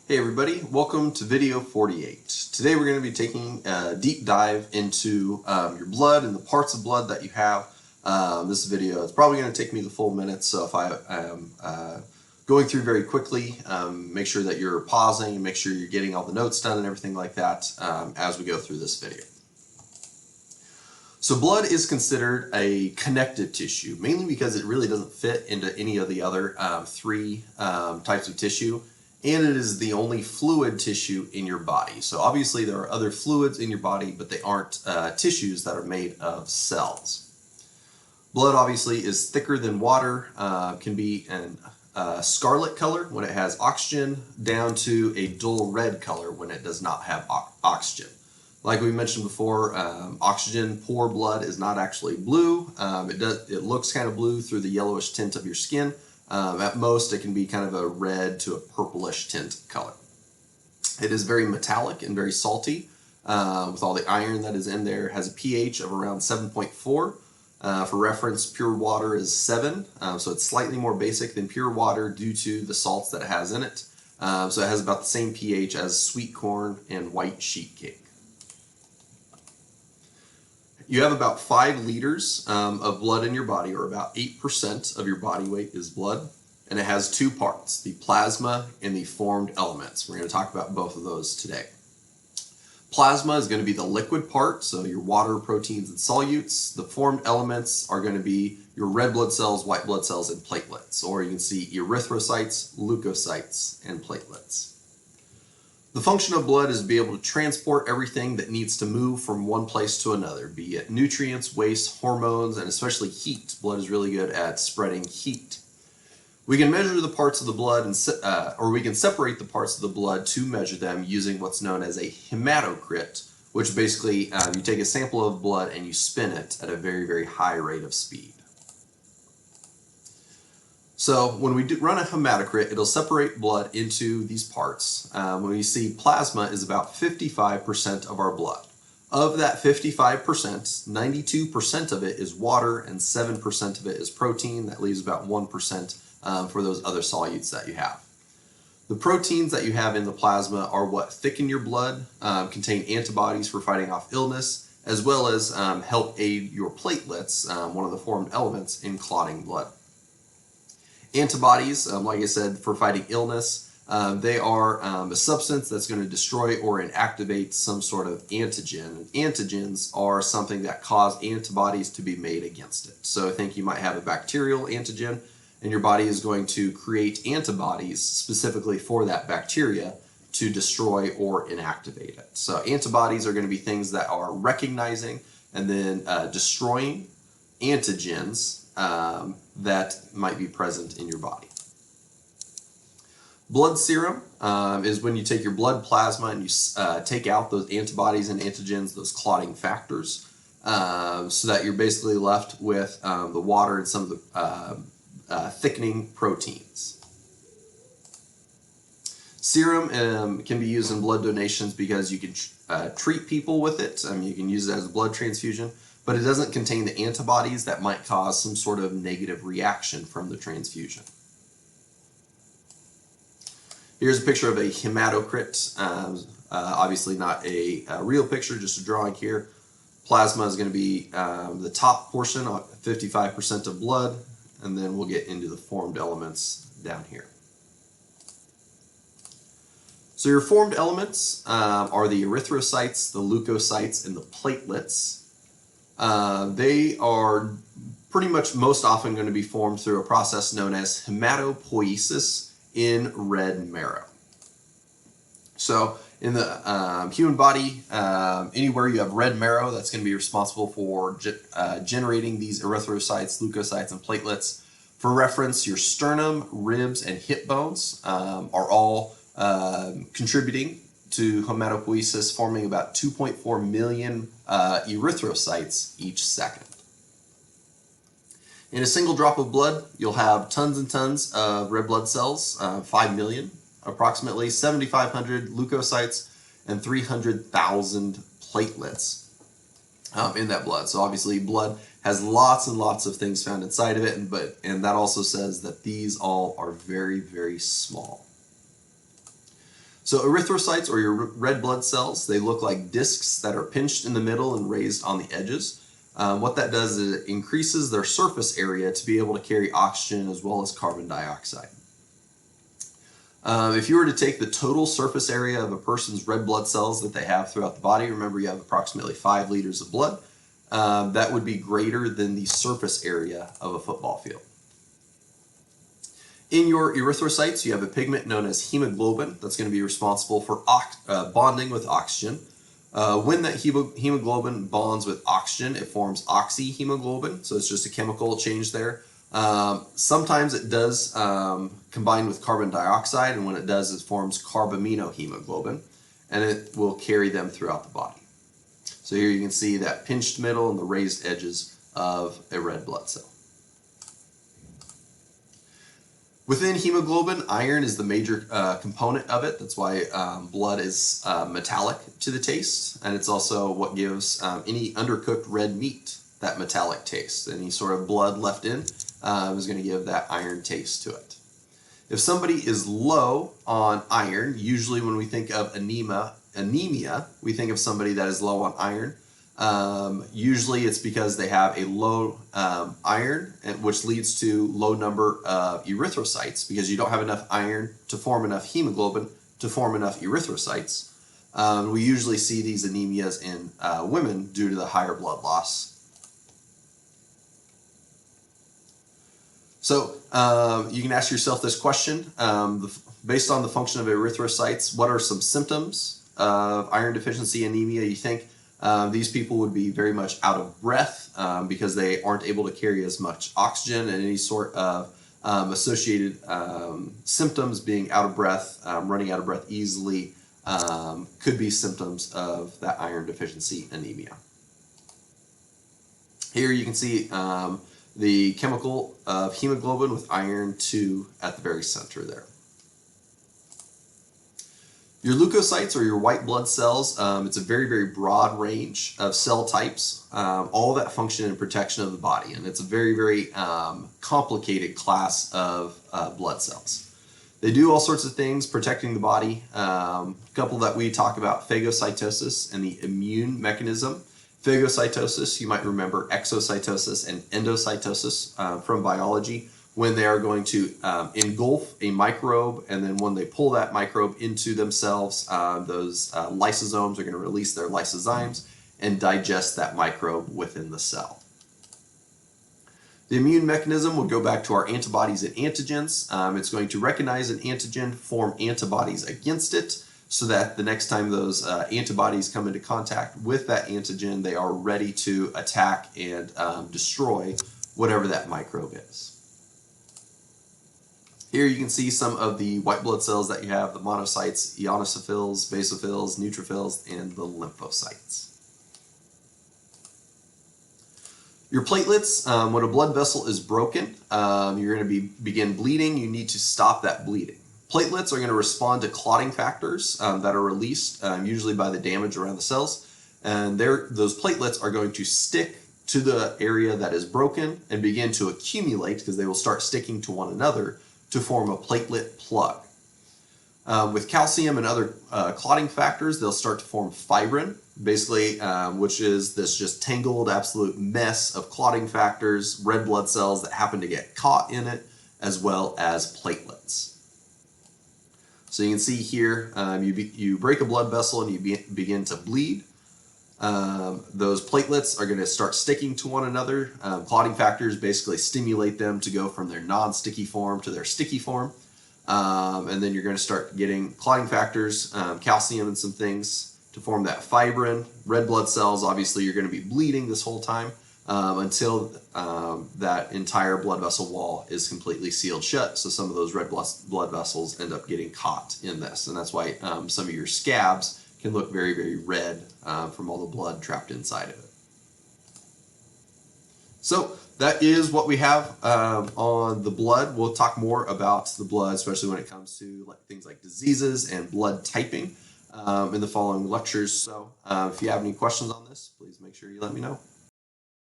Hey everybody, welcome to video 48. Today we're going to be taking a deep dive into your blood and the parts of blood that you have. This video is probably going to take me the full minute, so if I am going through very quickly, make sure that you're pausing and make sure you're getting all the notes done and everything like that as we go through this video. So blood is considered a connective tissue, mainly because it really doesn't fit into any of the other three types of tissue. And it is the only fluid tissue in your body. So obviously there are other fluids in your body, but they aren't tissues that are made of cells. Blood obviously is thicker than water, can be a scarlet color when it has oxygen, down to a dull red color when it does not have oxygen. Like we mentioned before, oxygen poor blood is not actually blue. It looks kind of blue through the yellowish tint of your skin. At most, it can be kind of a red to a purplish tint color. It is very metallic and very salty with all the iron that is in there. It has a pH of around 7.4. For reference, pure water is 7, so it's slightly more basic than pure water due to the salts that it has in it. So it has about the same pH as sweet corn and white sheet cake. You have about 5 liters of blood in your body, or about 8% of your body weight is blood, and it has 2 parts, the plasma and the formed elements. We're going to talk about both of those today. Plasma is going to be the liquid part, so your water, proteins, and solutes. The formed elements are going to be your red blood cells, white blood cells, and platelets, or you can see erythrocytes, leukocytes, and platelets. The function of blood is to be able to transport everything that needs to move from one place to another, be it nutrients, waste, hormones, and especially heat. Blood is really good at spreading heat. We can measure the parts of the blood, or we can separate the parts of the blood to measure them using what's known as a hematocrit, which basically you take a sample of blood and you spin it at a very, very high rate of speed. So when we run a hematocrit, it'll separate blood into these parts. When we see plasma is about 55% of our blood. Of that 55%, 92% of it is water and 7% of it is protein. That leaves about 1% for those other solutes that you have. The proteins that you have in the plasma are what thicken your blood, contain antibodies for fighting off illness, as well as help aid your platelets, one of the formed elements, in clotting blood. Antibodies, like I said, for fighting illness, they are a substance that's going to destroy or inactivate some sort of antigen. Antigens are something that cause antibodies to be made against it. So I think you might have a bacterial antigen, and your body is going to create antibodies specifically for that bacteria to destroy or inactivate it. So antibodies are going to be things that are recognizing and then destroying antigens that might be present in your body. Blood serum is when you take your blood plasma and you take out those antibodies and antigens, those clotting factors, so that you're basically left with the water and some of the thickening proteins. Serum can be used in blood donations because you can treat people with it. You can use it as a blood transfusion, but it doesn't contain the antibodies that might cause some sort of negative reaction from the transfusion. Here's a picture of a hematocrit, obviously not a real picture, just a drawing here. Plasma is going to be the top portion, 55% of blood, and then we'll get into the formed elements down here. So your formed elements are the erythrocytes, the leukocytes, and the platelets. They are pretty much most often going to be formed through a process known as hematopoiesis in red marrow. So in the human body, anywhere you have red marrow, that's going to be responsible for generating these erythrocytes, leukocytes, and platelets. For reference, your sternum, ribs, and hip bones are all contributing to hematopoiesis, forming about 2.4 million erythrocytes each second. In a single drop of blood, you'll have tons and tons of red blood cells, 5 million, approximately 7,500 leukocytes, and 300,000 platelets in that blood. So obviously blood has lots and lots of things found inside of it, and that also says that these all are very, very small. So erythrocytes, or your red blood cells, they look like discs that are pinched in the middle and raised on the edges. What that does is it increases their surface area to be able to carry oxygen as well as carbon dioxide. If you were to take the total surface area of a person's red blood cells that they have throughout the body, remember you have approximately 5 liters of blood, that would be greater than the surface area of a football field. In your erythrocytes, you have a pigment known as hemoglobin that's going to be responsible for bonding with oxygen. When that hemoglobin bonds with oxygen, it forms oxyhemoglobin, so it's just a chemical change there. Sometimes it does combine with carbon dioxide, and when it does, it forms carbaminohemoglobin, and it will carry them throughout the body. So here you can see that pinched middle and the raised edges of a red blood cell. Within hemoglobin, iron is the major component of it. That's why blood is metallic to the taste, and it's also what gives any undercooked red meat that metallic taste. Any sort of blood left in is going to give that iron taste to it. If somebody is low on iron, usually when we think of anemia, we think of somebody that is low on iron. Usually it's because they have a low iron, which leads to low number of erythrocytes, because you don't have enough iron to form enough hemoglobin to form enough erythrocytes. We usually see these anemias in women due to the higher blood loss. So you can ask yourself this question, based on the function of erythrocytes, what are some symptoms of iron deficiency anemia? You think these people would be very much out of breath because they aren't able to carry as much oxygen, and any sort of associated symptoms, being out of breath, running out of breath easily, could be symptoms of that iron deficiency anemia. Here you can see the chemical of hemoglobin with iron 2 at the very center there. Your leukocytes, or your white blood cells, it's a very, very broad range of cell types, all that function and protection of the body, and it's a very, very complicated class of blood cells. They do all sorts of things protecting the body. A couple that we talk about: phagocytosis and the immune mechanism. Phagocytosis, you might remember exocytosis and endocytosis from biology, when they are going to engulf a microbe, and then when they pull that microbe into themselves, those lysosomes are going to release their lysozymes and digest that microbe within the cell. The immune mechanism would go back to our antibodies and antigens. It's going to recognize an antigen, form antibodies against it, so that the next time those antibodies come into contact with that antigen, they are ready to attack and destroy whatever that microbe is. Here you can see some of the white blood cells that you have: the monocytes, ionosophils, basophils, neutrophils, and the lymphocytes. Your platelets, when a blood vessel is broken, you're going to begin bleeding. You need to stop that bleeding. Platelets are going to respond to clotting factors that are released usually by the damage around the cells, and those platelets are going to stick to the area that is broken and begin to accumulate, because they will start sticking to one another to form a platelet plug. With calcium and other clotting factors, they'll start to form fibrin, basically, which is this just tangled absolute mess of clotting factors, red blood cells that happen to get caught in it, as well as platelets. So you can see here, you break a blood vessel and you begin to bleed. Those platelets are going to start sticking to one another. Clotting factors basically stimulate them to go from their non-sticky form to their sticky form. And then you're going to start getting clotting factors, calcium and some things to form that fibrin. Red blood cells, obviously you're going to be bleeding this whole time until that entire blood vessel wall is completely sealed shut. So some of those red blood vessels end up getting caught in this. And that's why some of your scabs can look very, very red from all the blood trapped inside of it. So that is what we have on the blood. We'll talk more about the blood, especially when it comes to things like diseases and blood typing in the following lectures. So if you have any questions on this, please make sure you let me know.